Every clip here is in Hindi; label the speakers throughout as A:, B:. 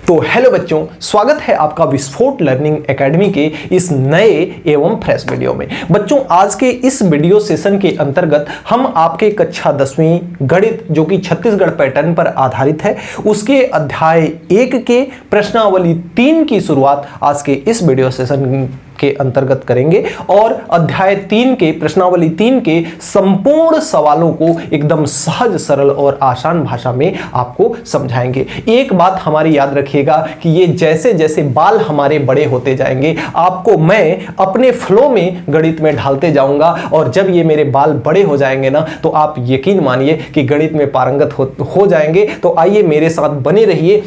A: तो हेलो बच्चों, स्वागत है आपका विस्फोट लर्निंग एकेडमी के इस नए एवं फ्रेश वीडियो में। बच्चों, आज के इस वीडियो सेशन के अंतर्गत हम आपके कक्षा 10वीं गणित जो कि छत्तीसगढ़ पैटर्न पर आधारित है, उसके अध्याय 1 के प्रश्नावली 3 की शुरुआत आज के इस वीडियो सेशन के अंतर्गत करेंगे और अध्याय 3 के प्रश्नावली 3 के संपूर्ण सवालों को एकदम सहज, सरल और आसान भाषा में आपको समझाएंगे। एक बात हमारी याद रखिएगा कि ये जैसे जैसे बाल हमारे बड़े होते जाएंगे, आपको मैं अपने फ्लो में गणित में ढालते जाऊंगा और जब ये मेरे बाल बड़े हो जाएंगे ना, तो आप यकीन मानिए कि गणित में पारंगत हो जाएंगे। तो आइए मेरे साथ बने रहिए।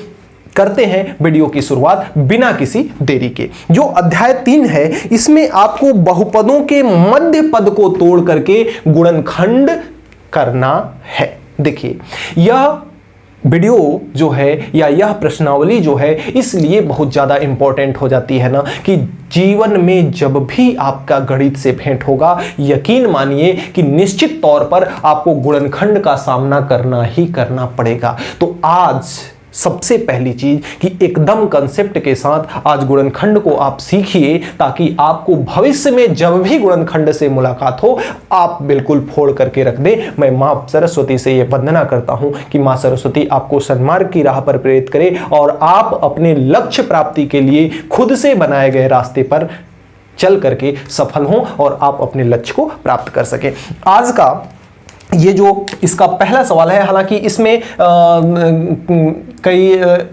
A: करते हैं वीडियो की शुरुआत बिना किसी देरी के। जो अध्याय 3 है, इसमें आपको बहुपदों के मध्य पद को तोड़ करके गुणनखंड करना है। देखिए, यह वीडियो जो है या यह प्रश्नावली जो है इसलिए बहुत ज़्यादा इंपॉर्टेंट हो जाती है ना कि जीवन में जब भी आपका गणित से भेंट होगा, यकीन मानिए कि निश्चित तौर पर आपको गुणनखंड का सामना करना ही करना पड़ेगा। तो आज सबसे पहली चीज कि एकदम कंसेप्ट के साथ आज गुणनखंड को आप सीखिए, ताकि आपको भविष्य में जब भी गुणनखंड से मुलाकात हो आप बिल्कुल फोड़ करके रख दें। मैं मां सरस्वती से यह वंदना करता हूं कि मां सरस्वती आपको सन्मार्ग की राह पर प्रेरित करे और आप अपने लक्ष्य प्राप्ति के लिए खुद से बनाए गए रास्ते पर चल करके सफल हों और आप अपने लक्ष्य को प्राप्त कर सकें। आज का ये जो इसका पहला सवाल है, हालांकि इसमें कई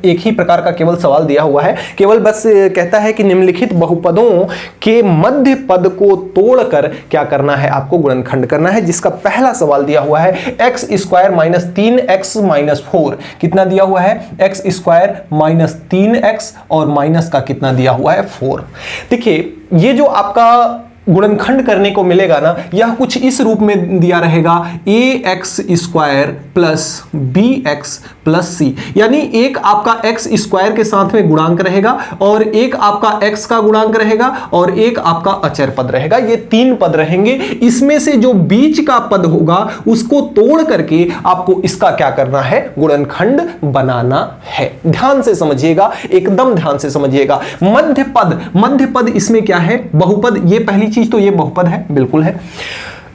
A: एक ही प्रकार का केवल सवाल दिया हुआ है, केवल बस कहता है कि निम्नलिखित बहुपदों के मध्य पद को तोड़कर क्या करना है, आपको गुणनखंड करना है। जिसका पहला सवाल दिया हुआ है x square minus 3x minus 4। कितना दिया हुआ है? x स्क्वायर माइनस 3x और माइनस का कितना दिया हुआ है? 4। देखिए, ये जो आपका गुणनखंड करने को मिलेगा ना, यह कुछ इस रूप में दिया रहेगा ax square plus bx plus c। यानी एक आपका x स्क्वायर के साथ में गुणांक रहेगा और एक आपका x का गुणांक रहेगा और एक आपका अचर पद रहेगा। ये 3 पद रहेंगे। इसमें से जो बीच का पद होगा उसको तोड़ करके आपको इसका क्या करना है? गुणनखंड बनाना है। ध्यान से समझिएगा, एकदम ध्यान से समझिएगा। मध्य पद इसमें क्या है? बहुपद। ये पहली चीज तो ये बहुपद है, बिल्कुल है।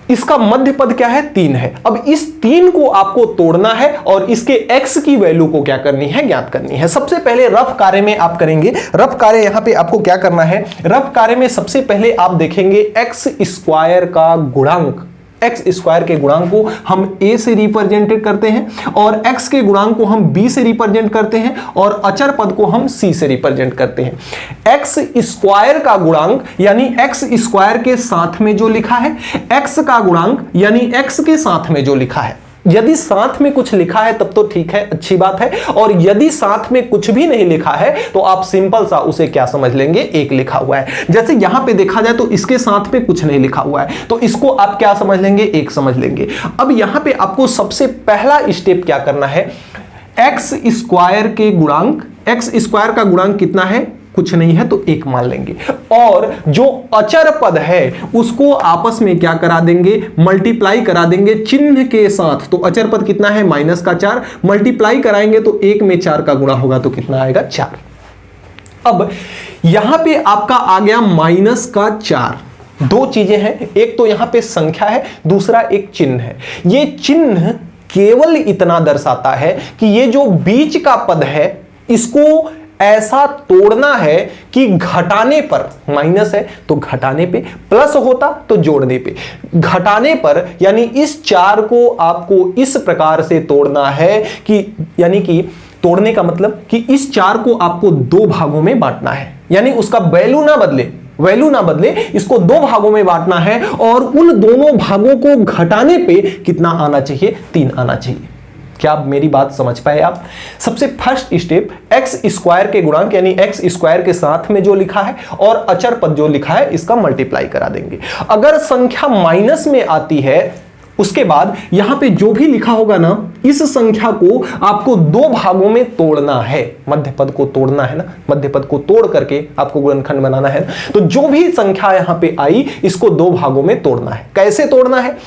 A: इसका मध्य पद क्या है? 3 है। अब इस 3 को आपको तोड़ना है और इसके x की वैल्यू को क्या करनी है? ज्ञात करनी है। सबसे पहले रफ कार्य में आप करेंगे। रफ कार्य यहां पे आपको क्या करना है? रफ कार्य में सबसे पहले आप देखेंगे x स्क्वायर का गुणांक। x स्क्वायर के गुणांक को हम a से रिप्रेजेंट करते हैं और x के गुणांक को हम b से रिप्रेजेंट करते हैं और अचर पद को हम c से रिप्रेजेंट करते हैं। x स्क्वायर का गुणांक यानी x स्क्वायर के साथ में जो लिखा है, x का गुणांक यानी x के साथ में जो लिखा है। यदि साथ में कुछ लिखा है तब तो ठीक है, अच्छी बात है, और यदि साथ में कुछ भी नहीं लिखा है तो आप सिंपल सा उसे क्या समझ लेंगे? 1 लिखा हुआ है। जैसे यहां पे देखा जाए तो इसके साथ में कुछ नहीं लिखा हुआ है, तो इसको आप क्या समझ लेंगे? 1 समझ लेंगे। अब यहां पे आपको सबसे पहला स्टेप क्या करना है? x स्क्वायर के गुणांक, x स्क्वायर का गुणांक कितना है? कुछ नहीं है, तो 1 मान लेंगे। और जो अचर पद है उसको आपस में क्या करा देंगे? मल्टीप्लाई करा देंगे चिन्ह के साथ। तो अचर पद कितना है? माइनस का 4। मल्टीप्लाई कराएंगे तो 1 में 4 का गुणा होगा तो कितना आएगा? 4। अब यहां पे आपका आ गया माइनस का 4। 2 चीजें हैं, एक तो यहां पे संख्या है, दूसरा एक चिन्ह है। ये चिन्ह केवल इतना दर्शाता है कि ये जो बीच का पद है इसको ऐसा तोड़ना है कि घटाने पर, माइनस है तो घटाने पे, प्लस होता तो जोड़ने पे। घटाने पर यानी इस 4 को आपको इस प्रकार से तोड़ना है कि, यानी कि तोड़ने का मतलब कि इस 4 को आपको 2 भागों में बांटना है। यानी उसका वैल्यू ना बदले, इसको 2 भागों में बांटना है और उन दोनों भागों को घटाने पे कितना आना चाहिए? 3 आना चाहिए। क्या आप मेरी बात समझ पाए? आप सबसे फर्स्ट स्टेप x स्क्वायर के गुणांक यानी x स्क्वायर के साथ में जो लिखा है और अचर पद जो लिखा है इसका मल्टीप्लाई करा देंगे। अगर संख्या माइनस में आती है उसके बाद यहां पे जो भी लिखा होगा ना, इस संख्या को आपको 2 भागों में तोड़ना है। मध्य पद को तोड़ना है ना, मध्य पद को तोड़ करके आपको गुणनखंड बनाना है। तो जो भी संख्या यहां पे आई इसको 2 भागों में तोड़ना है। कैसे तोड़ना है?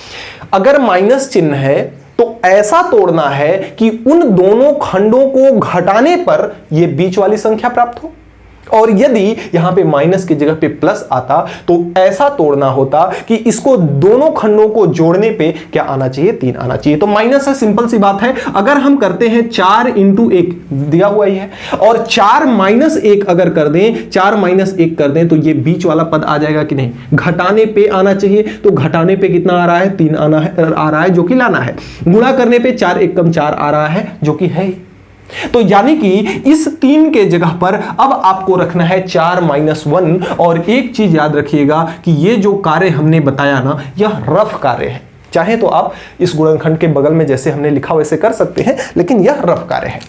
A: अगर माइनस चिन्ह है तो ऐसा तोड़ना है कि उन दोनों खंडों को घटाने पर यह बीच वाली संख्या प्राप्त हो, और यदि यहां पे माइनस की जगह पे प्लस आता तो ऐसा तोड़ना होता कि इसको दोनों खंडों को जोड़ने पे क्या आना चाहिए, 3 आना चाहिए। तो माइनस है, सिंपल सी बात है। अगर हम करते हैं 4 इंटू 1 दिया हुआ ही है, और 4 माइनस 1 अगर कर दें, 4 माइनस 1 कर दें तो ये बीच वाला पद आ जाएगा कि नहीं, घटाने पे आना चाहिए। तो घटाने पे कितना आ रहा है, 3 आ रहा है, जो कि लाना है। गुणा करने पे 4 1 कम 4 आ रहा है, जो कि है। तो यानी कि इस 3 के जगह पर अब आपको रखना है 4 माइनस 1। और एक चीज याद रखिएगा कि ये जो कार्य हमने बताया ना, यह रफ कार्य है। चाहे तो आप इस गुणनखंड के बगल में जैसे हमने लिखा वैसे कर सकते हैं, लेकिन यह रफ कार्य है।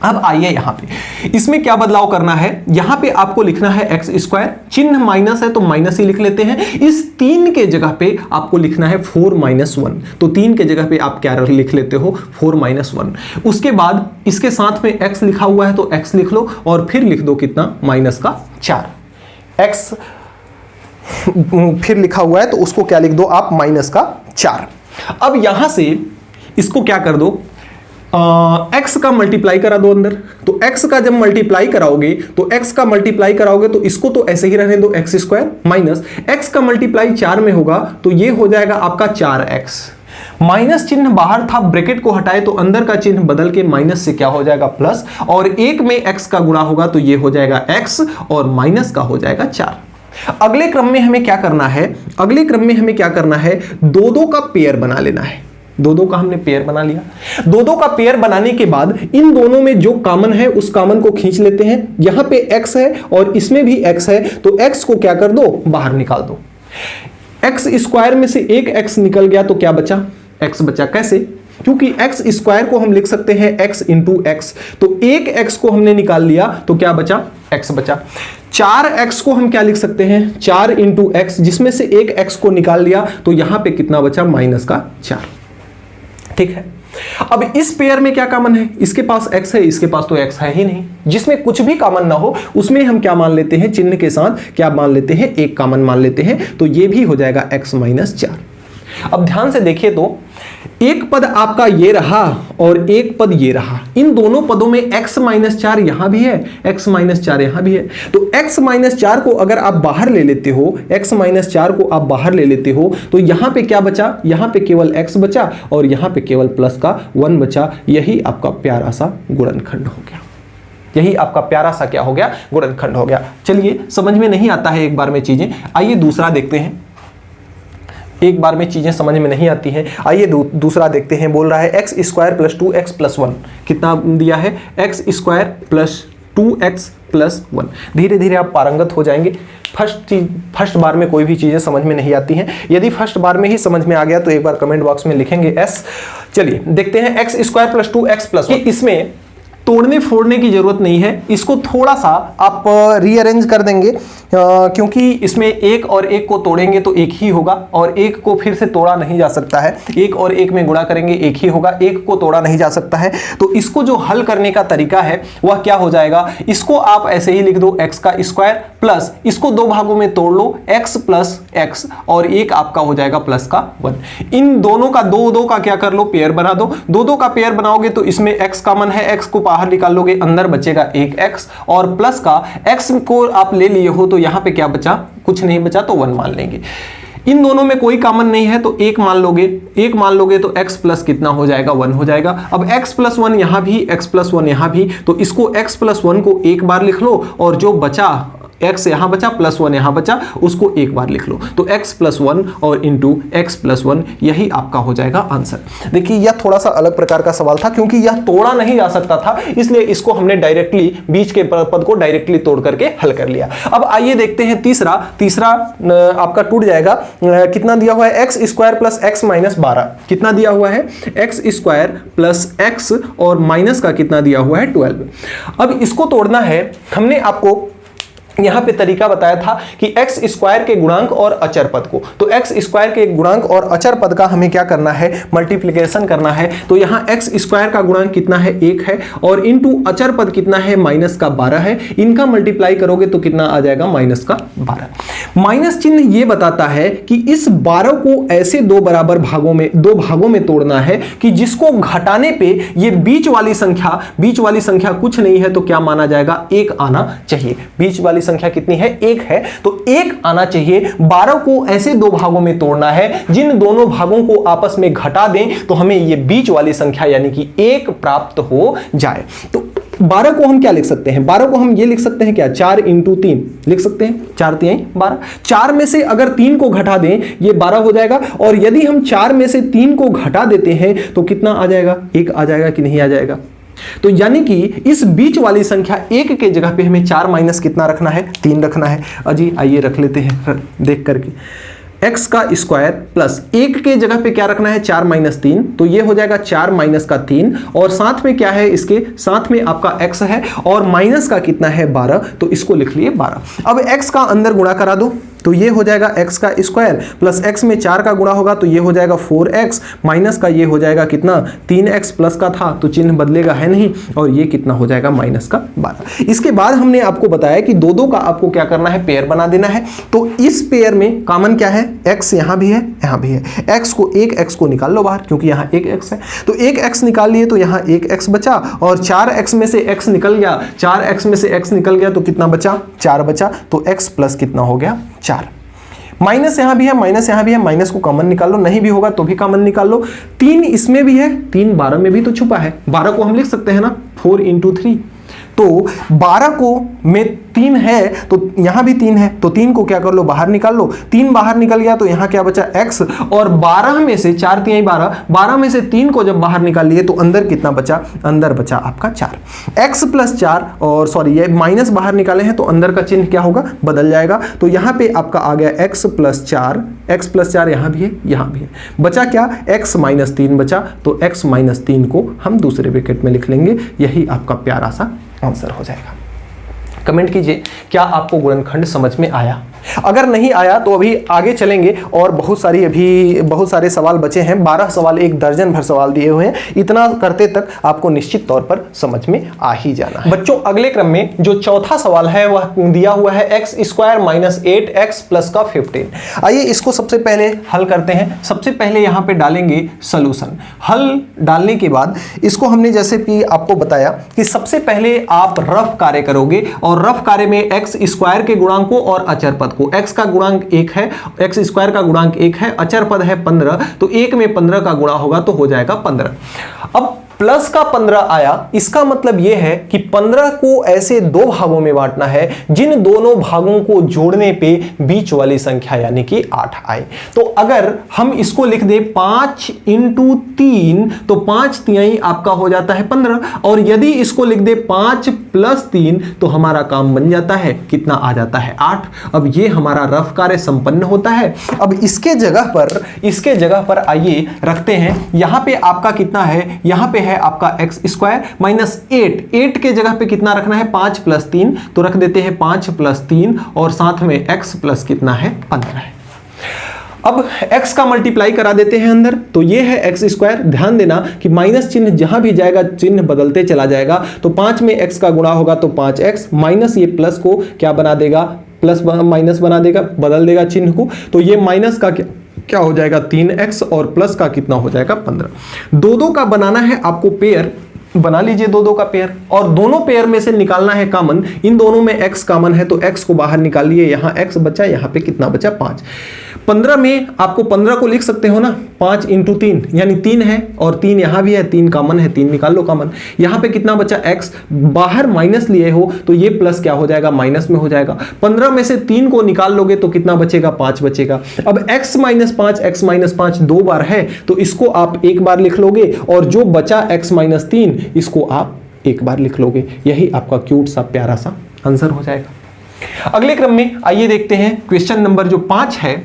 A: अब आइए यहां पे इसमें क्या बदलाव करना है। यहां पे आपको लिखना है एक्स स्क्वायर, चिन्ह माइनस है तो माइनस ही लिख लेते हैं। इस 3 के जगह पे आपको लिखना है 4 माइनस 1। तो 3 के जगह पे आप क्या लिख लेते हो, 4 माइनस 1। उसके बाद इसके साथ में एक्स लिखा हुआ है तो एक्स लिख लो, और फिर लिख दो कितना, माइनस का 4। एक्स फिर लिखा हुआ है तो उसको क्या लिख दो आप, माइनस का 4। अब यहां से इसको क्या कर दो, एक्स का मल्टीप्लाई करा दो अंदर। तो एक्स का जब मल्टीप्लाई कराओगे तो एक्स का मल्टीप्लाई कराओगे तो इसको तो ऐसे ही रहने दो, एक्स स्क्वायर माइनस एक्स का मल्टीप्लाई 4 में होगा तो ये हो जाएगा आपका 4x। माइनस चिन्ह बाहर था, ब्रैकेट को हटाए तो अंदर का चिन्ह बदल के माइनस से क्या हो जाएगा, प्लस, और 1 में x का गुणा होगा तो ये हो जाएगा x, और माइनस का हो जाएगा 4। अगले क्रम में हमें क्या करना है, अगले क्रम में हमें क्या करना है, 2-2 का पेयर बना लेना है। 2-2 का हमने पेयर बना लिया। 2-2 का पेयर बनाने के बाद इन दोनों में जो कॉमन है उस कॉमन को खींच लेते हैं। यहां पे x है और इसमें भी x है, तो x को क्या कर दो, बाहर निकाल दो। x स्क्वायर में से एक x निकल गया तो क्या बचा, x बचा। कैसे, क्योंकि x स्क्वायर को हम लिख सकते हैं x इंटू एक्स, तो एक x को हमने निकाल लिया तो क्या बचा, x बचा। 4x को हम क्या लिख सकते हैं, 4 इंटू एक्स, जिसमें से एक x को निकाल लिया तो यहां पे कितना बचा, माइनस का 4। ठीक है। अब इस पेयर में क्या कॉमन है, इसके पास x है, इसके पास तो x है ही नहीं। जिसमें कुछ भी कॉमन ना हो उसमें हम क्या मान लेते हैं, चिन्ह के साथ क्या मान लेते हैं, एक कॉमन मान लेते हैं, तो ये भी हो जाएगा x माइनस 4। अब ध्यान से देखिए तो एक पद आपका ये रहा और एक पद ये रहा। इन दोनों पदों में x माइनस 4 यहां भी है, x माइनस 4 यहां भी है। तो x माइनस 4 को अगर आप बाहर ले लेते हो, x माइनस 4 को आप बाहर ले लेते हो तो यहां पे क्या बचा, यहां पे केवल x बचा और यहां पे केवल प्लस का 1 बचा। यही आपका प्यारा सा गुणनखंड हो गया। यही आपका प्यारा सा क्या हो गया, गुणनखंड हो गया। चलिए, समझ में नहीं आता है एक बार में चीजें, आइए दूसरा देखते हैं। एक बार में चीजें समझ में नहीं आती हैं, आइए दूसरा देखते हैं। बोल रहा है x square plus 2x plus 1, कितना दिया है, x square plus 2x plus 1। धीरे धीरे आप पारंगत हो जाएंगे। फर्स्ट बार में कोई भी चीजें समझ में नहीं आती हैं। यदि फर्स्ट बार में ही समझ में आ गया तो एक बार कमेंट बॉक्स में लिखेंगे S। चलिए देखते हैं, x square plus 2x plus 1। इसमें तोड़ने फोड़ने की जरूरत नहीं है, इसको थोड़ा सा आप रीअरेंज कर देंगे, क्योंकि इसमें एक और एक को तोड़ेंगे तो एक ही होगा और एक को फिर से तोड़ा नहीं जा सकता है। एक और एक में गुणा करेंगे एक ही होगा, एक को तोड़ा नहीं जा सकता है। तो इसको जो हल करने का तरीका है वह क्या हो जाएगा, इसको आप ऐसे ही लिख दो x का स्क्वायर प्लस इसको 2 भागों में तोड़ लो, x प्लस x, और एक आपका हो जाएगा प्लस का 1। इन दोनों का 2-2 का क्या कर लो, पेयर बना दो। 2-2 का पेयर बनाओगे तो इसमें x कॉमन है, x को बाहर निकाल लोगे, अंदर बचेगा एक x, और प्लस का x को आप ले लिए हो तो यहां पे क्या बचा, कुछ नहीं बचा तो 1 मान लेंगे। इन दोनों में कोई कॉमन नहीं है तो एक मान लोगे, एक मान लोगे तो x प्लस कितना हो जाएगा, 1 हो जाएगा। अब x प्लस 1 यहां भी, x प्लस 1 यहां भी, तो इसको x प्लस 1 को एक बार लिख लो और जो बचा x यहां बचा प्लस 1 यहां बचा उसको एक बार लिख लो। तो x प्लस 1 और इंटू x प्लस 1, यही आपका हो जाएगा आंसर। देखिए यह थोड़ा सा अलग प्रकार का सवाल था क्योंकि यह तोड़ा नहीं जा सकता था, इसलिए इसको हमने डायरेक्टली बीच के पद को डायरेक्टली तोड़ करके हल कर लिया। अब आइए देखते हैं तीसरा आपका टूट जाएगा। कितना दिया हुआ है, x square plus x minus 12। कितना दिया हुआ है, एक्स स्क्वायर प्लस एक्स और माइनस का कितना दिया हुआ है, 12। अब इसको तोड़ना है, हमने आपको यहां पे तरीका बताया था कि एक्स स्क्वायर के गुणांक और अचर पद को, तो एक्स स्क्वायर के गुणांक और अचर पद का हमें क्या करना है, मल्टीप्लिकेशन करना है। तो यहां एक्स स्क्वायर का गुणांक कितना है, 1 है, और इनटू अचर पद कितना है, माइनस का 12 है। इनका मल्टीप्लाई करोगे तो कितना आ जाएगा, माइनस का 12। माइनस चिन्ह यह बताता है कि इस 12 को ऐसे दो बराबर भागों में तोड़ना है कि जिसको घटाने पे ये बीच वाली संख्या कुछ नहीं है तो क्या माना जाएगा, 1 आना चाहिए। बीच वाली संख्या कितनी है, 1 है, तो 1 आना चाहिए। 12 को ऐसे दो भागों में तोड़ना है जिन दोनों भागों को आपस में घटा दें तो हमें यह बीच वाली संख्या यानी कि 1 प्राप्त हो जाए। तो 12 को हम क्या लिख सकते हैं, 12 को हम ये लिख सकते हैं क्या, 4 × 3 लिख सकते हैं, 4 × 3 12। 4 में से अगर 3 को घटा दें ये 12 हो जाएगा, और यदि हम 4 में से 3 को घटा देते हैं तो कितना आ जाएगा, 1 आ जाएगा कि नहीं आ जाएगा। तो यानी कि इस बीच वाली संख्या 1 के जगह पे हमें 4 माइनस कितना रखना है, 3 रखना है। अजी आइए रख लेते हैं देख करके, x का स्क्वायर प्लस 1 के जगह पे क्या रखना है, 4 माइनस 3, तो ये हो जाएगा 4 माइनस का 3, और साथ में क्या है, इसके साथ में आपका x है और माइनस का कितना है 12, तो इसको लिख लिए 12। अब x का अंदर गुणा करा दो तो ये हो जाएगा x का स्क्वायर प्लस x में 4 का गुणा होगा तो ये हो जाएगा 4x, माइनस का ये हो जाएगा कितना, 3x, प्लस का था तो चिन्ह बदलेगा है नहीं, और ये कितना हो जाएगा, माइनस का 12। इसके बाद हमने आपको बताया कि दो का आपको क्या करना है, पेयर बना देना है। तो इस पेयर में कॉमन क्या है, x यहाँ भी है यहाँ भी है, एक x को निकाल लो बाहर क्योंकि यहाँ एक x है, तो एक x निकाल लिए तो यहाँ एक x बचा, और 4x में से x निकल गया, 4x में से x निकल गया तो कितना बचा, 4 बचा, तो x प्लस कितना हो गया, 4। माइनस यहां भी है, माइनस यहां भी है, माइनस को कॉमन निकाल लो, नहीं भी होगा तो भी कॉमन निकाल लो। 3 इसमें भी है, 3 12 में भी तो छुपा है, 12 को हम लिख सकते हैं ना 4 × 3, तो 12 को में 3 है तो यहां भी 3 है, तो 3 को क्या कर लो, बाहर निकाल लो। 3 बाहर निकल गया तो यहां क्या बचा, x, और 12 में से 4 × 3 = 12 में से 3 को जब बाहर निकाल लिए तो अंदर कितना बचा, अंदर बचा आपका 4। x + 4, और सॉरी ये माइनस बाहर निकाले हैं तो अंदर का चिन्ह क्या होगा, बदल जाएगा। तो यहां पे आपका आ गया x + 4, x + 4 यहां भी है यहां भी है, बचा क्या, x - 3 बचा, तो x - 3 को हम दूसरे ब्रैकेट में लिख लेंगे। यही आपका प्यारा सा आंसर हो जाएगा। कमेंट कीजिए क्या आपको गुणनखंड समझ में आया। अगर नहीं आया तो अभी आगे चलेंगे और बहुत सारे सवाल बचे हैं। 12 सवाल, 1 दर्जन भर सवाल दिए हुए हैं। इतना करते तक आपको निश्चित तौर पर समझ में आ ही जाना है। बच्चों अगले क्रम में जो चौथा सवाल है वह दिया हुआ है x² - 8x + का 15। आइए इसको सबसे पहले हल करते हैं। सबसे पहले यहाँ पे डालेंगे सोल्यूशन। हल डालने के बाद इसको हमने जैसे कि आपको बताया कि सबसे पहले आप रफ कार्य करोगे, और रफ कार्य में x² के गुणांकों और अचर पद को, x का गुणांक 1 है, x² का गुणांक 1 है, अचर पद है 15, तो 1 में 15 का गुणा होगा तो हो जाएगा 15। अब प्लस का 15 आया, इसका मतलब यह है कि 15 को ऐसे दो भागों में बांटना है जिन दोनों भागों को जोड़ने पे बीच वाली संख्या यानी कि 8 आए। तो अगर हम इसको लिख दे 5 × 3 तो 5 तिहाई आपका हो जाता है 15, और यदि इसको लिख दे 5 + 3 तो हमारा काम बन जाता है, कितना आ जाता है 8। अब ये हमारा रफ कार्य संपन्न होता है। अब इसके जगह पर आइए रखते हैं, यहां पे आपका कितना है, यहां पे है आपका x² - 8 के जगह पे कितना रखना है, 5 + 3, तो रख देते हैं 5 + 3, और साथ में x प्लस कितना है, 15 है। अब x का मल्टीप्लाई करा देते हैं अंदर, तो ये है x²। ध्यान देना कि माइनस चिन्ह जहां भी जाएगा चिन्ह बदलते चला जाएगा, तो 5 में x का गुणा होगा तो 5x, माइनस ये प्लस को क्या बना देगा, प्लस माइनस बना देगा, बदल देगा चिन्ह को, तो ये माइनस का क्या हो जाएगा 3x, और प्लस का कितना हो जाएगा 15। दो का बनाना है आपको पेयर, बना लीजिए दो का पेयर, और दोनों पेयर में से निकालना है कॉमन। इन दोनों में x कॉमन है तो x को बाहर निकालिए, यहां x बचा, यहां पे कितना बचा 5। 15 में आपको 15 को लिख सकते हो ना 5 × 3 यानी 3 है, और 3 यहां भी है, 3 कॉमन है, 3 निकाल लो कॉमन। यहां पे कितना बचा x, बाहर माइनस लिए हो तो ये प्लस क्या हो जाएगा, माइनस में हो जाएगा। 15 में से 3 को निकाल लोगे तो कितना बचेगा, 5 बचेगा। अब x - 5 2 बार है तो इसको आप एक बार लिख लोगे, और जो बचा x - 3 इसको आप एक बार लिख लोगे। यही आपका क्यूट सा प्यारा सा आंसर हो जाएगा। अगले क्रम में आइए देखते हैं क्वेश्चन नंबर जो 5 है।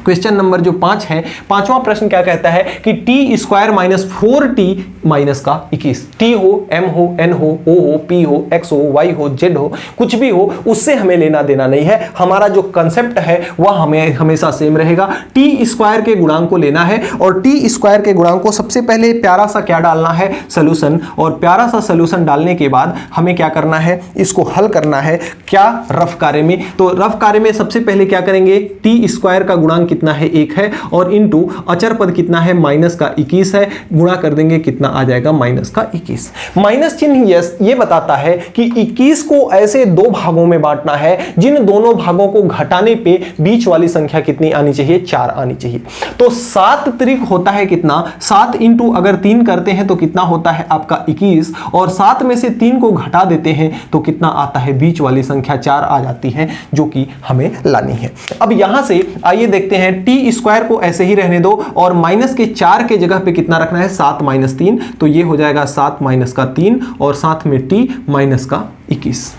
A: क्वेश्चन नंबर जो 5 है, पांचवा प्रश्न क्या कहता है कि T square minus 4t minus का 21, टी हो, एम हो, एन हो, ओ हो, पी हो, एक्स हो, वाई हो, जेड हो, कुछ भी हो, उससे हमें लेना देना नहीं है। हमारा जो कंसेप्ट है वह हमें हमेशा सेम रहेगा। टी स्क्वायर के गुणांक को लेना है और टी स्क्वायर के गुणांक को सबसे पहले प्यारा सा क्या डालना है, सोल्यूशन, और प्यारा सा सोल्यूशन डालने के बाद हमें क्या करना है, इसको हल करना है। क्या? रफ कार्य में। तो रफ कार्य में सबसे पहले क्या करेंगे, टी स्क्वायर का गुणांक कितना है, 1 है, और इनटू अचर पद कितना है, माइनस का 21 है, गुणा कर देंगे, कितना आ जाएगा, माइनस का 21। माइनस चिन्ह ये बताता है कि 21 को ऐसे दो भागों में बांटना है जिन दोनों भागों को घटाने पे बीच वाली संख्या कितनी आनी चाहिए, 4 आनी चाहिए। तो 7 त्रिक होता है कितना, 7 इंटू अगर 3 करते हैं तो कितना होता है आपका 21, और 7 में से 3 को घटा देते हैं तो कितना आता है, बीच वाली संख्या 4 आ जाती है, जो कि हमें लानी है। अब यहां से आइए देखते हैं, टी स्क्वायर को ऐसे ही रहने दो और माइनस के 4 के जगह पे कितना रखना है, 7 माइनस 3, तो ये हो जाएगा 7 माइनस का 3 और साथ में टी माइनस का 21।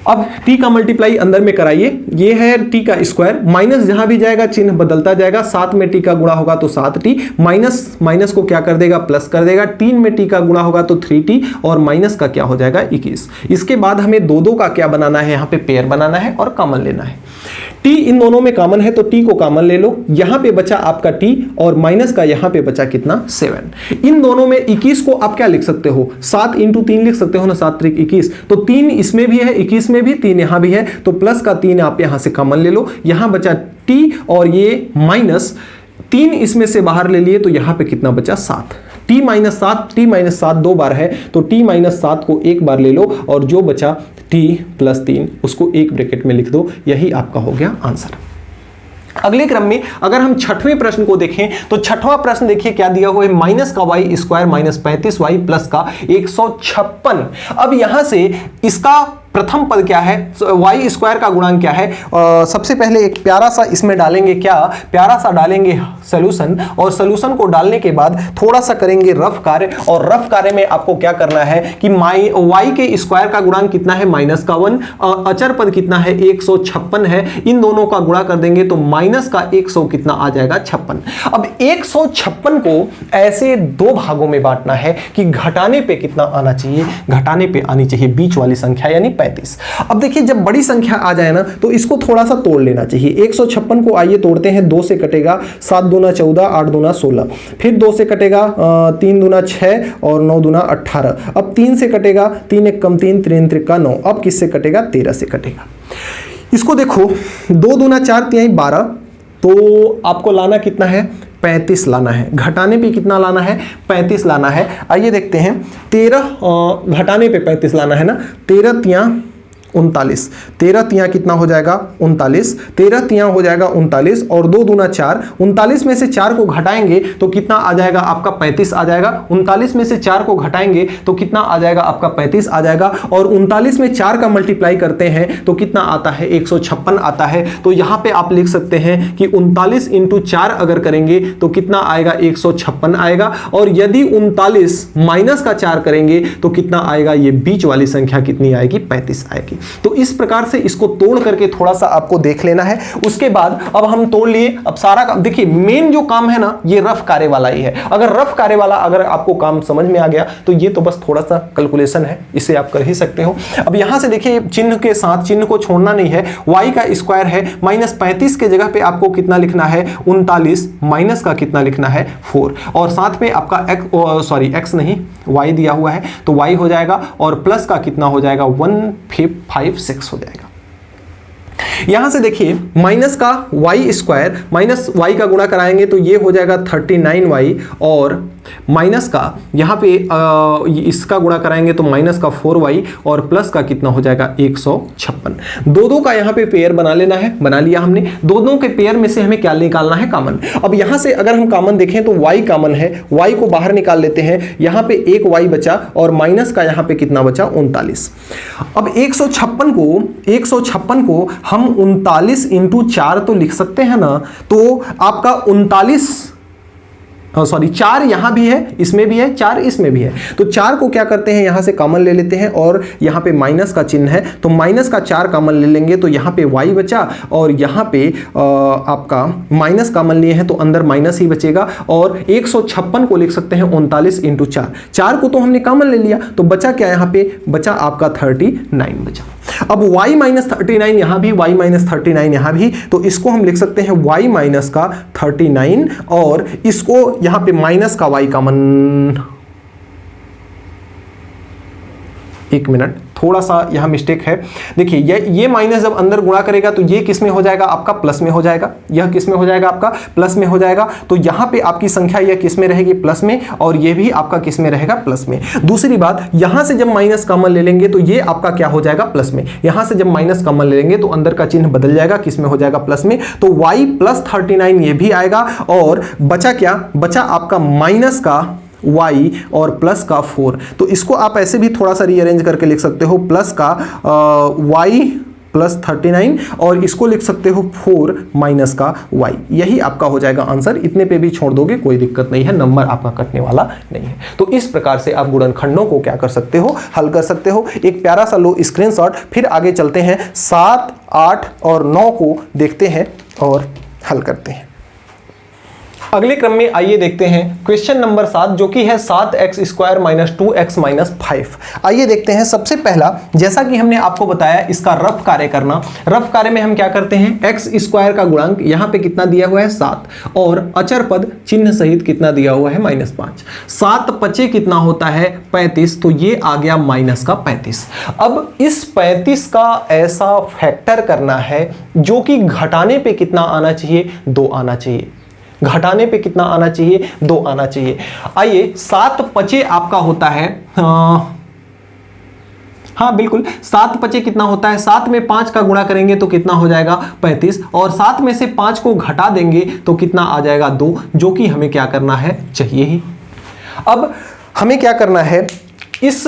A: अब t का मल्टीप्लाई अंदर में कराइए, ये है t का स्क्वायर, माइनस जहां भी जाएगा चिन्ह बदलता जाएगा, 7 में t का गुणा होगा तो 7t, माइनस माइनस को क्या कर देगा, प्लस कर देगा, 3 में t का गुणा होगा तो 3t, और माइनस का क्या हो जाएगा, 21। इसके बाद हमें दो का क्या बनाना है, यहाँ पे पेयर बनाना है और कॉमन लेना है। t इन दोनों में कॉमन है तो t को कॉमन ले लो, यहां पे बचा आपका t और माइनस का यहां पे बचा कितना, 7। इन दोनों में 21 को आप क्या लिख सकते हो, 7 इंटू 3 लिख सकते हो ना, 7 त्रिक 21, तो 3 इसमें भी है, 21 में भी, 3 यहां भी है, तो प्लस का 3 आप यहां से कॉमन ले लो, यहां बचा t और ये माइनस 3 इसमें से बाहर ले लिए तो यहां पे कितना बचा, 7। t माइनस 7 दो बार है तो t माइनस 7 को एक बार ले लो और जो बचा t प्लस 3 उसको एक ब्रैकेट में लिख दो, यही आपका हो गया आंसर। अगले क्रम में अगर हम छठवें प्रश्न को देखें तो छठवां प्रश्न देखिए क्या दिया हुआ है, माइनस का Y square minus 35y plus का 156। अब यहां से इसका प्रथम पद क्या है, वाई स्क्वायर का गुणांक क्या है, सबसे पहले एक प्यारा सा इसमें डालेंगे, क्या प्यारा सा डालेंगे सोल्यूशन, और सोल्यूशन को डालने के बाद थोड़ा सा करेंगे रफ कार्य, और रफ कार्य में आपको क्या करना है कि वाई के स्क्वायर का गुणांक कितना है, माइनस का 1, अचर पद कितना है, 156 है, इन दोनों का गुणा कर देंगे तो माइनस का 100 कितना आ जाएगा, 56। अब 156 को ऐसे दो भागों में बांटना है कि घटाने पे कितना आना चाहिए, घटाने पे आनी चाहिए बीच वाली संख्या यानी 35। अब देखिए जब बड़ी संख्या आ जाए ना तो इसको थोड़ा सा तोड़ लेना चाहिए। 156 को आइए तोड़ते हैं, 2 से कटेगा, 7 दूना 14, 8 दूना 16, फिर 2 से कटेगा, 3 दूना 6 और 9 दूना 18। अब 3 से कटेगा, 3 एक कम 3, 3 त्रिका 9। अब किससे कटेगा, 13 से कटेगा। इसको देखो, 2 दूना 4 3 12, तो आपको लाना कितना है, 35 लाना है। घटाने पे कितना लाना है, 35 लाना है। आइए देखते हैं, 13 घटाने पे 35 लाना है ना, 13 तियां 39, 13 तियां कितना हो जाएगा, 39, 13 तियां हो जाएगा 39, और 2 दूना 4, 39 में से 4 को घटाएंगे तो कितना आ जाएगा आपका, 35 आ जाएगा। 39 में से 4 को घटाएंगे तो कितना आ जाएगा आपका, 35 आ जाएगा, और 39 में 4 का मल्टीप्लाई करते हैं तो कितना आता है, 156 आता है। तो यहां पे आप लिख सकते हैं कि 39 इंटू 4 अगर करेंगे तो कितना आएगा, 156 आएगा, और यदि 39 माइनस का 4 करेंगे तो कितना आएगा, ये बीच वाली संख्या कितनी आएगी, 35 आएगी। तो इस प्रकार से इसको तोड़ करके थोड़ा सा आपको देख लेना है। उसके बाद अब हम तोड़ लिए, अब सारा काम देखिए, मेन जो काम है ना ये रफ कार्य वाला ही है। अगर रफ कार्य वाला अगर आपको काम समझ में आ गया तो ये तो बस थोड़ा सा कैलकुलेशन है, इसे आप कर ही सकते हो। अब यहां से देखिए चिन्ह के साथ, चिन्ह को छोड़ना नहीं है, y का स्क्वायर है, माइनस 35 के जगह पे आपको कितना लिखना है, 39, माइनस का कितना लिखना है, 4, और साथ में आपका x नहीं y दिया हुआ है तो y हो जाएगा, और प्लस का कितना हो जाएगा, 156 हो जाएगा। यहां से देखिए माइनस का वाई स्क्वायर माइनस वाई का गुणा कराएंगे तो ये हो जाएगा 39y, और माइनस का यहाँ पे इसका गुणा कराएंगे तो माइनस का 4y, और प्लस का कितना हो जाएगा 156। दो का यहाँ पे पेयर बना लेना है, बना लिया हमने। दोनों के पेयर में से हमें क्या निकालना है, कॉमन। अब यहाँ से अगर हम कॉमन देखें तो y कॉमन है, y को बाहर निकाल लेते हैं, यहाँ पे एक y बचा और माइनस का यहाँ पे कितना बचा, 39। अब 156 को हम 39 इंटू 4 तो लिख सकते हैं ना, तो आपका 39 सॉरी 4 यहां भी है, इसमें भी है, 4 इसमें भी है। तो 4 को क्या करते हैं, यहां से कॉमन ले लेते हैं और यहां पे माइनस का चिन्ह है तो माइनस का 4 कॉमन ले लेंगे तो यहां पे y बचा और यहां पे आपका माइनस कॉमन लिए हैं तो अंदर माइनस ही बचेगा और 156 को लिख सकते हैं 39 इंटू 4 को तो हमने कॉमन ले लिया तो बचा क्या, यहां पे बचा आपका 39 बचा। अब y माइनस 39 यहां भी, y माइनस 39 यहां भी, तो इसको हम लिख सकते हैं y माइनस का 39 और इसको यहां पे माइनस का y कॉमन, एक मिनट थोड़ा सा यहां मिस्टेक है। देखिए ये माइनस जब अंदर गुणा करेगा तो ये किस में हो जाएगा, आपका प्लस में हो जाएगा, यह किस में हो जाएगा, आपका प्लस में हो जाएगा। तो यहां पे आपकी संख्या यह किस में रहेगी, प्लस में, और ये भी आपका किस में रहेगा, प्लस में। दूसरी बात, यहां से जब माइनस कॉमन ले लेंगे तो ये आपका क्या हो जाएगा, प्लस में। यहां से जब माइनस कॉमन ले लेंगे तो अंदर का चिन्ह बदल जाएगा, किस में हो जाएगा, प्लस में। तो y प्लस 39 ये भी आएगा और बचा क्या, बचा आपका माइनस का y और प्लस का 4। तो इसको आप ऐसे भी थोड़ा सा रीअरेंज करके लिख सकते हो, प्लस का y प्लस 39 और इसको लिख सकते हो 4 माइनस का y। यही आपका हो जाएगा आंसर। इतने पे भी छोड़ दोगे कोई दिक्कत नहीं है, नंबर आपका कटने वाला नहीं है। तो इस प्रकार से आप गुणनखंडों को क्या कर सकते हो, हल कर सकते हो। एक प्यारा सा लो स्क्रीनशॉट, फिर आगे चलते हैं 7, 8 और 9 को देखते हैं और हल करते हैं। अगले क्रम में आइए देखते हैं क्वेश्चन नंबर 7 जो कि है 7x square minus 2x minus 5। आइए देखते हैं। सबसे पहला, जैसा कि हमने आपको बताया, इसका रफ कार्य करना। रफ कार्य में हम क्या करते हैं, x स्क्वायर का गुणांक यहाँ पे कितना दिया हुआ है 7 और अचर पद चिन्ह सहित कितना दिया हुआ है -5। 7 पचे कितना होता है 35, तो ये आ गया माइनस का 35। अब इस 35 का ऐसा फैक्टर करना है जो कि घटाने पे कितना आना चाहिए, 2 आना चाहिए। घटाने पे कितना आना चाहिए, 2 आना चाहिए। आइए 7 पचे आपका होता है, हाँ बिल्कुल 7 पचे कितना होता है, 7 में 5 का गुणा करेंगे तो कितना हो जाएगा 35 और 7 में से 5 को घटा देंगे तो कितना आ जाएगा 2, जो कि हमें क्या करना है, चाहिए ही। अब हमें क्या करना है, इस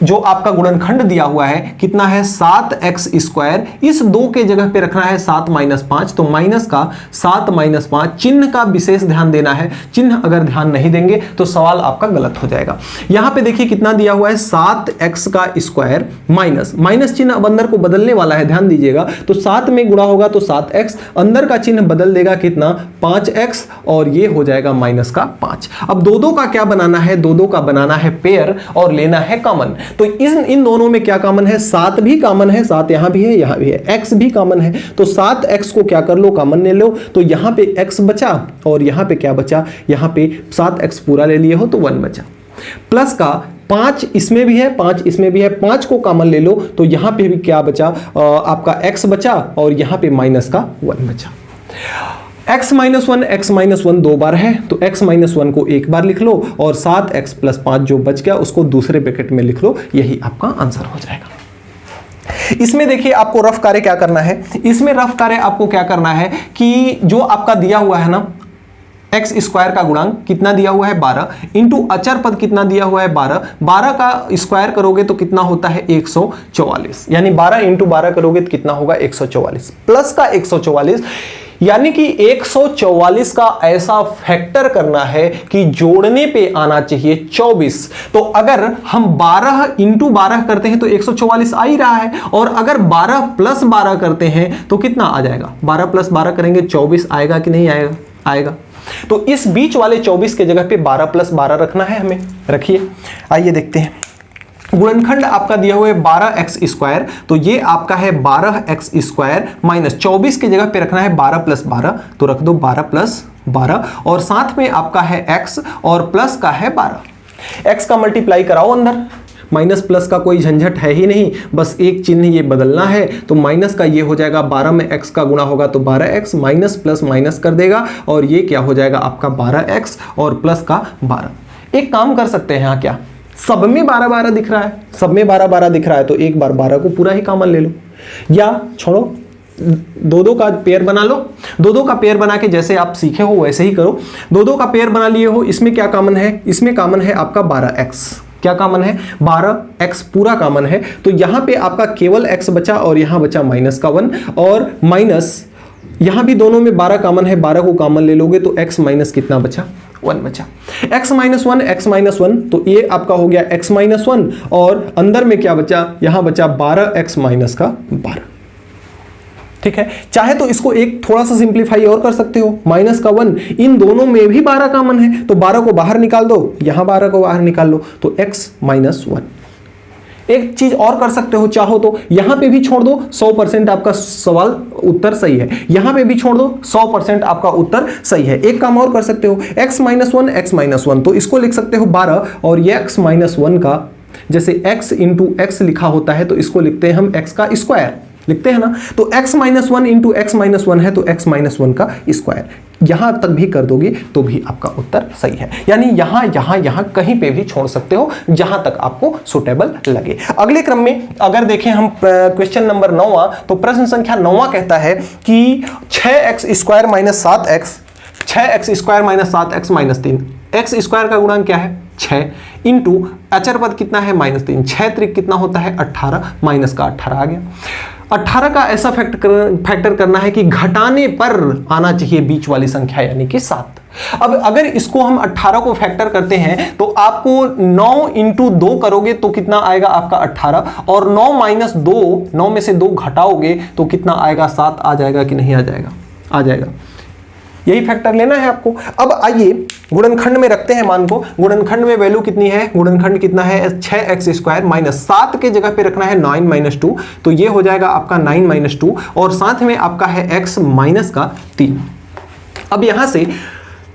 A: जो आपका गुणनखंड दिया हुआ है कितना है 7x स्क्वायर, इस 2 के जगह पे रखना है 7 माइनस 5, तो माइनस का 7 माइनस 5। चिन्ह का विशेष ध्यान देना है, चिन्ह अगर ध्यान नहीं देंगे तो सवाल आपका गलत हो जाएगा। यहां पे देखिए कितना दिया हुआ है 7x का स्क्वायर माइनस, माइनस चिन्ह अब अंदर को बदलने वाला है, ध्यान दीजिएगा। तो 7 में गुणा होगा तो 7x, अंदर का चिन्ह बदल देगा कितना 5x और ये हो जाएगा माइनस का 5। अब 2 का क्या बनाना है, 2 का बनाना है पेयर और लेना है कॉमन। तो इन दोनों में क्या कॉमन है, 7 भी कॉमन है, 7 यहां भी है, यहां भी है, x भी कॉमन है। तो 7x को क्या कर लो, कॉमन ले लो, तो यहां पे x बचा और यहां पे क्या बचा, यहां पे 7x पूरा ले लिए हो तो 1 बचा। प्लस का 5 इसमें भी है, 5 इसमें भी है, 5 को कॉमन ले लो तो यहां पे भी क्या बचा, आपका x बचा और यहां पे माइनस का 1 बचा। x माइनस 1 2 बार है तो x माइनस 1 को एक बार लिख लो और 7x प्लस 5 जो बच गया उसको दूसरे ब्रैकेट में लिख लो, यही आपका आंसर हो जाएगा। इसमें देखिए आपको रफ कार्य क्या करना है, इसमें रफ कार्य आपको क्या करना है कि जो आपका दिया हुआ है ना x स्क्वायर का गुणांक कितना दिया हुआ है 12 इंटू अचर पद कितना दिया हुआ है 12 का स्क्वायर करोगे तो कितना होता है 144, यानी 12 इंटू 12 करोगे तो कितना होगा 144, प्लस का 144 यानी कि 144 का ऐसा फैक्टर करना है कि जोड़ने पे आना चाहिए 24। तो अगर हम 12 इंटू 12 करते हैं तो 144 आ ही रहा है, और अगर 12 प्लस 12 करते हैं तो कितना आ जाएगा, 12 प्लस 12 करेंगे 24 आएगा कि नहीं आएगा, आएगा। तो इस बीच वाले 24 के जगह पे 12 प्लस 12 रखना है हमें, रखिए। आइए देखते हैं, गुणनखंड आपका दिया हुआ है 12x स्क्वायर, तो ये आपका है 12x स्क्वायर माइनस 24 की जगह पे रखना है 12 प्लस 12, तो रख दो 12 प्लस 12 और साथ में आपका है x और प्लस का है 12। x का मल्टीप्लाई कराओ अंदर, माइनस प्लस का कोई झंझट है ही नहीं, बस एक चिन्ह ये बदलना है। तो माइनस का ये हो जाएगा 12 में x का गुणा होगा तो 12x, माइनस प्लस माइनस कर देगा और ये क्या हो जाएगा आपका 12x और प्लस का 12। एक काम कर सकते हैं यहाँ, क्या सब में 12 12 दिख रहा है, सब में 12 12 दिख रहा है तो एक बार 12 को पूरा ही कॉमन ले लो, या छोड़ो 2 का पेयर बना लो। 2 का पेयर बना के जैसे आप सीखे हो वैसे ही करो। 2 का पेयर बना लिए हो, इसमें क्या कॉमन है, इसमें कॉमन है आपका 12x, क्या कॉमन है 12x पूरा कॉमन है। तो यहां पे आपका केवल x बचा और यहां बचा माइनस का 1 और माइनस यहां भी दोनों में 12 कॉमन है, 12 को कॉमन ले लोगे तो x माइनस कितना बचा 1 बचा। x माइनस वन, तो ये आपका हो गया x माइनस वन, और अंदर में क्या बचा, यहां बचा 12x माइनस का 12। ठीक है, चाहे तो इसको एक थोड़ा सा सिंप्लीफाई और कर सकते हो, माइनस का 1, इन दोनों में भी 12 कॉमन है, तो 12 को बाहर निकाल दो, यहां 12 को बाहर निकाल लो, तो x माइनस 1। एक चीज और कर सकते हो, चाहो तो यहां पे भी छोड़ दो, 100% आपका सवाल उत्तर सही है, यहां पे भी छोड़ दो, 100% आपका उत्तर सही है। एक काम और कर सकते हो, x माइनस वन, तो इसको लिख सकते हो 12, और ये x माइनस 1 का, जैसे x इंटू एक्स लिखा होता है तो इसको लिखते हैं हम x का स्क्वायर, लिखते हैं ना, तो x minus one into x minus one है, तो x माइनस 1 का स्क्वायर। यहां तक भी कर दोगे तो भी आपका उत्तर सही है, यानी यहां कहीं पे भी छोड़ सकते हो, जहां तक आपको सुटेबल लगे। अगले क्रम में अगर देखें हम क्वेश्चन नंबर 9, तो प्रश्न संख्या 9 कहता है कि 6x square minus 7x, 6x square minus 7x minus 3, x square का गुणांक क्या है 6, इंटू अचर पद कितना है -3, 6 त्रिक कितना होता है 18, माइनस का 18 आ गया। 18 का ऐसा फैक्टर करना है कि घटाने पर आना चाहिए बीच वाली संख्या, यानी कि 7। अब अगर इसको हम 18 को फैक्टर करते हैं तो आपको 9 इंटू 2 करोगे तो कितना आएगा आपका 18, और 9 माइनस 2, 9 में से 2 घटाओगे तो कितना आएगा 7 आ जाएगा कि नहीं आ जाएगा, आ जाएगा। यही फैक्टर लेना है आपको। अब आइए गुणनखंड में रखते हैं मान को, गुणनखंड में वैल्यू कितनी है, गुणनखंड कितना है 6x स्क्वायर माइनस 7 के जगह पे रखना है 9 माइनस 2, तो ये हो जाएगा आपका 9 माइनस 2, और साथ में आपका है x माइनस का 3। अब यहां से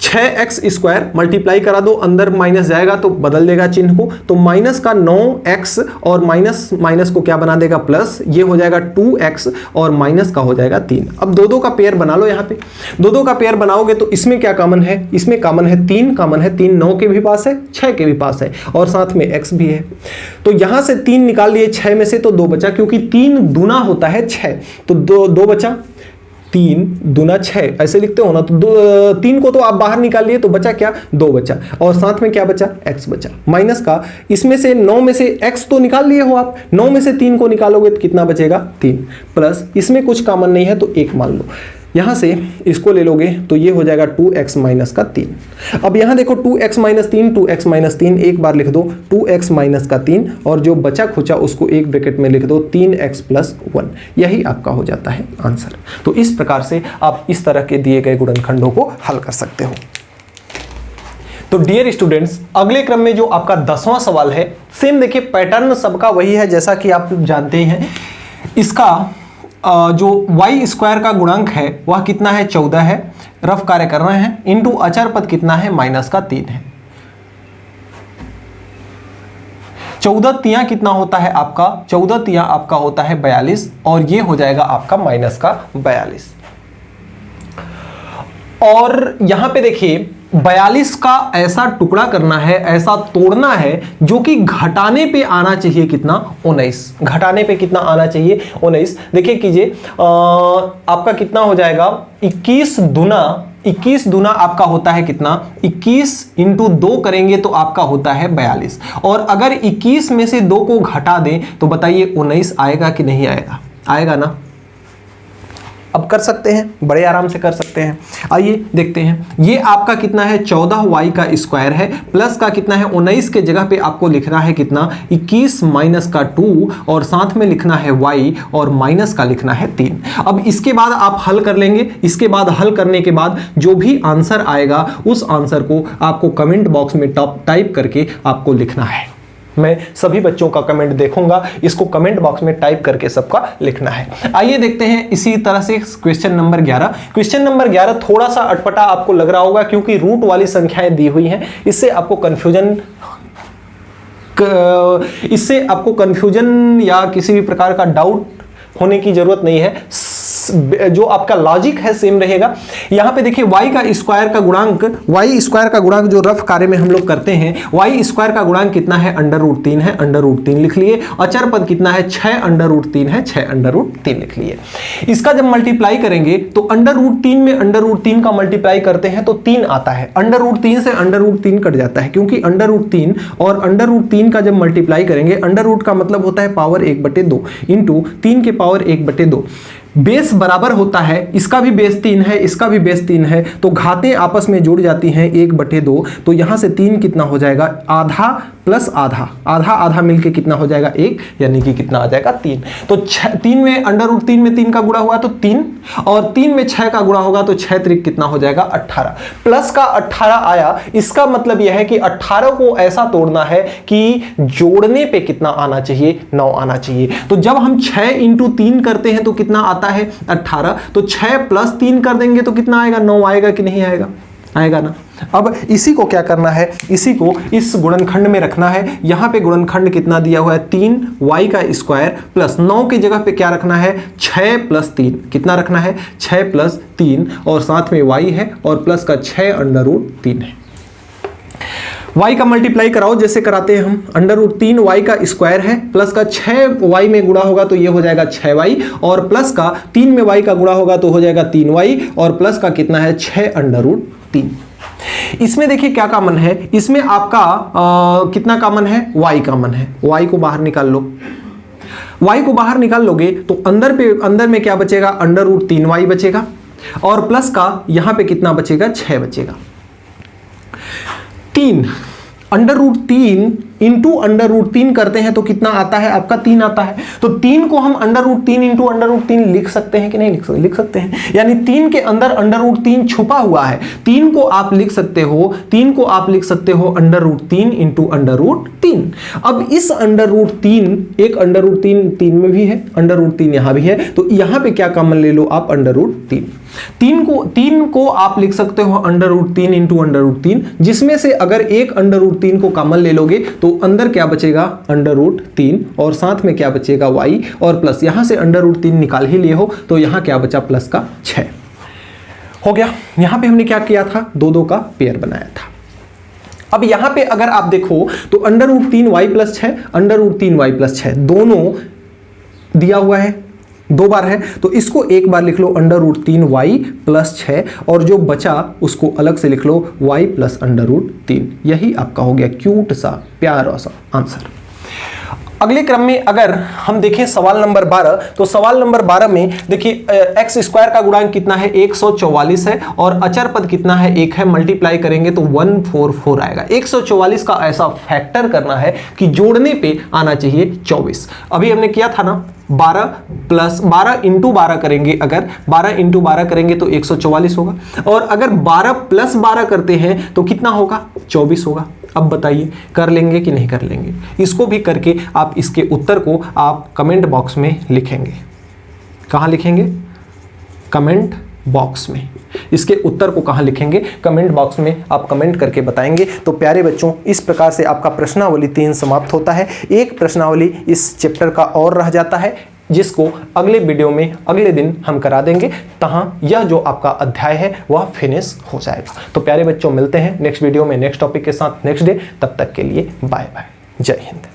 A: 6x स्क्वायर मल्टीप्लाई करा दो, अंदर माइनस जाएगा तो बदल देगा चिन्ह को, तो माइनस का 9x और माइनस माइनस को क्या बना देगा प्लस, ये हो जाएगा 2x और माइनस का हो जाएगा 3। अब दो का पेयर बना लो, यहाँ पे दो का पेयर बनाओगे तो इसमें क्या कॉमन है, इसमें कॉमन है 3 कॉमन है, 3 9 के भी पास है 6 के भी पास है, और साथ में x भी है, तो यहां से 3 निकाल लिए 6 में से, तो 2 बचा, क्योंकि 3 दूना होता है 6, तो 2 बचा, 3 दूना 6 ऐसे लिखते हो ना, तो 3 को तो आप बाहर निकाल लिए, तो बचा क्या 2 बचा, और साथ में क्या बचा x बचा, माइनस का इसमें से 9 में से x तो निकाल लिए हो आप, 9 में से 3 को निकालोगे तो कितना बचेगा 3, प्लस इसमें कुछ कॉमन नहीं है तो 1 मान लो, यहां से इसको ले लोगे तो ये हो जाएगा 2x माइनस का 3। अब यहां देखो 2x माइनस 3, 2x माइनस 3 एक बार लिख दो, 2x माइनस का 3, और जो बचा खुचा उसको एक ब्रैकेट में लिख दो 3x प्लस 1, यही आपका हो जाता है आंसर। तो इस प्रकार से आप इस तरह के दिए गए गुणनखंडों को हल कर सकते हो। तो डियर स्टूडेंट्स, अगले क्रम में जो आपका 10वां सवाल है, सेम देखिए पैटर्न सबका वही है जैसा कि आप जानते ही हैं। इसका जो y स्क्वायर का गुणांक है वह कितना है 14 है, रफ कार्य कर रहे हैं, इंटू अचर पद कितना है माइनस का 3 है। 14 तिया कितना होता है आपका, 14 तिया आपका होता है 42, और ये हो जाएगा आपका माइनस का 42। और यहां पे देखिए 42 का ऐसा टुकड़ा करना है, ऐसा तोड़ना है जो कि घटाने पे आना चाहिए कितना 19, घटाने पे कितना आना चाहिए 19। देखिए कीजिए आपका कितना हो जाएगा 21 दूना आपका होता है कितना 21 इंटू 2 करेंगे तो आपका होता है 42, और अगर 21 में से 2 को घटा दें तो बताइए 19 आएगा कि नहीं आएगा, आएगा ना। अब कर सकते हैं, बड़े आराम से कर सकते हैं। आइए देखते हैं, ये आपका कितना है 14y का स्क्वायर है, प्लस का कितना है 19 के जगह पे आपको लिखना है कितना 21 माइनस का 2, और साथ में लिखना है y, और माइनस का लिखना है 3। अब इसके बाद आप हल कर लेंगे, इसके बाद हल करने के बाद जो भी आंसर आएगा उस आंसर को आपको कमेंट बॉक्स में टाइप करके आपको लिखना है। मैं सभी बच्चों का कमेंट देखूंगा, इसको कमेंट बॉक्स में टाइप करके सबका लिखना है। आइए देखते हैं इसी तरह से क्वेश्चन नंबर 11। क्वेश्चन नंबर 11 थोड़ा सा अटपटा आपको लग रहा होगा क्योंकि रूट वाली संख्याएं दी हुई हैं, इससे आपको कंफ्यूजन या किसी भी प्रकार का डाउट होने की जरूरत नहीं है, जो आपका लॉजिक है सेम रहेगा। यहां पे देखिए y स्क्वायर का गुणांक जो रफ कार्य में हम लोग करते हैं, y स्क्वायर का गुणांक कितना है √3 है, √3 लिख लिए। अचर पद कितना है 6 √3 है, 6 √3 लिख लिए। इसका जब मल्टीप्लाई करेंगे तो √3 में √3 का मल्टीप्लाई करते हैं तो 3 आता है, √3 से √3 कट जाता है, क्योंकि √3 और √3 का जब मल्टीप्लाई करेंगे, अंडर रूट का मतलब होता है पावर 1/2 इंटू 3 के पावर 1/2, बेस बराबर होता है, इसका भी बेस 3 है, इसका भी बेस 3 है, तो घातें आपस में जुड़ जाती हैं 1/2, तो यहां से 3 कितना हो जाएगा, आधा प्लस आधा, आधा आधा मिलके कितना हो जाएगा 1, यानी कि कितना आ जाएगा 3। तो 3 में √3 में 3 का गुणा हुआ तो 3, और 3 में 6 का गुणा होगा तो 6 त्रिक कितना हो जाएगा 18, प्लस का 18 आया। इसका मतलब यह है कि 18 को ऐसा तोड़ना है कि जोड़ने पे कितना आना चाहिए, 9 आना चाहिए। तो जब हम 6 × 3 करते हैं तो कितना आता है 18, तो 6 + 3 कर देंगे तो कितना आएगा, 9 आएगा कि नहीं आएगा, आएगा ना। अब इसी को क्या करना है, इसी को इस गुणनखंड में रखना है। यहां पे गुणनखंड कितना दिया हुआ है, 3y² प्लस 9 की जगह पे क्या रखना है, 6 + 3, कितना रखना है 6 + 3, और साथ में y है और प्लस का 6 √3 है। y का मल्टीप्लाई कराओ जैसे कराते हैं हम, √3y² है, प्लस का 6y में गुणा होगा तो ये हो जाएगा 6y, और प्लस का 3 में y का गुणा होगा तो हो जाएगा 3y, और प्लस का कितना है 6 √3। इसमें देखिए क्या कॉमन है, इसमें आपका कितना कॉमन है, y कॉमन है। y को बाहर निकाल लो, y को बाहर निकाल लोगे तो अंदर में क्या बचेगा, √3y बचेगा, और प्लस का यहां पे कितना बचेगा, 6 बचेगा। 3 √3 इंटू √3 करते हैं तो कितना आता है आपका, 3 आता है। तो 3 को हम √3 इंटू √3 लिख सकते हैं कि नहीं लिख सकते, लिख सकते हैं। यानी 3 के अंदर √3 छुपा हुआ है, 3 को आप लिख सकते हो, 3 को आप लिख सकते हो √3 इंटू √3। अब इस √3, एक √3 3 में भी है, √3 यहां भी है, तो यहां पे क्या कॉमन ले लो आप, √3। 3 को आप लिख सकते हो √3 इंटू √3, जिसमें से अगर एक √3 को कॉमन ले लोगे तो अंदर क्या बचेगा, √3, और साथ में क्या बचेगा y, और प्लस यहां से √3 निकाल ही लिए हो तो यहां क्या बचा, प्लस का 6 हो गया। यहां पे हमने क्या किया था, 2 का पेयर बनाया था। अब यहां पे अगर आप देखो तो √3y + 6, √3y + 6 दोनों दिया हुआ है, 2 बार है, तो इसको एक बार लिख लो √3y + 6, और जो बचा उसको अलग से लिख लो y + √3। यही आपका हो गया क्यूट सा प्यारा सा आंसर। अगले क्रम में अगर हम देखें सवाल नंबर 12, तो सवाल नंबर 12 में देखिए x² का गुणांक कितना है, 144 है, और अचर पद कितना है, 1 है। मल्टीप्लाई करेंगे तो 144 आएगा। 144 का ऐसा फैक्टर करना है कि जोड़ने पे आना चाहिए 24। अभी हमने किया था ना, 12 × 12 करेंगे, अगर 12 × 12 करेंगे तो 144 होगा, और अगर 12 + 12 करते हैं तो कितना होगा, 24 होगा। अब बताइए कर लेंगे कि नहीं कर लेंगे। इसको भी करके आप इसके उत्तर को आप कमेंट बॉक्स में लिखेंगे। कहाँ लिखेंगे, कमेंट बॉक्स में। इसके उत्तर को कहाँ लिखेंगे, कमेंट बॉक्स में आप कमेंट करके बताएंगे। तो प्यारे बच्चों, इस प्रकार से आपका प्रश्नावली 3 समाप्त होता है। एक प्रश्नावली इस चैप्टर का और रह जाता है, जिसको अगले वीडियो में अगले दिन हम करा देंगे, तहाँ यह जो आपका अध्याय है वह फिनिश हो जाएगा। तो प्यारे बच्चों, मिलते हैं नेक्स्ट वीडियो में नेक्स्ट टॉपिक के साथ नेक्स्ट डे। तब तक के लिए बाय बाय, जय हिंद।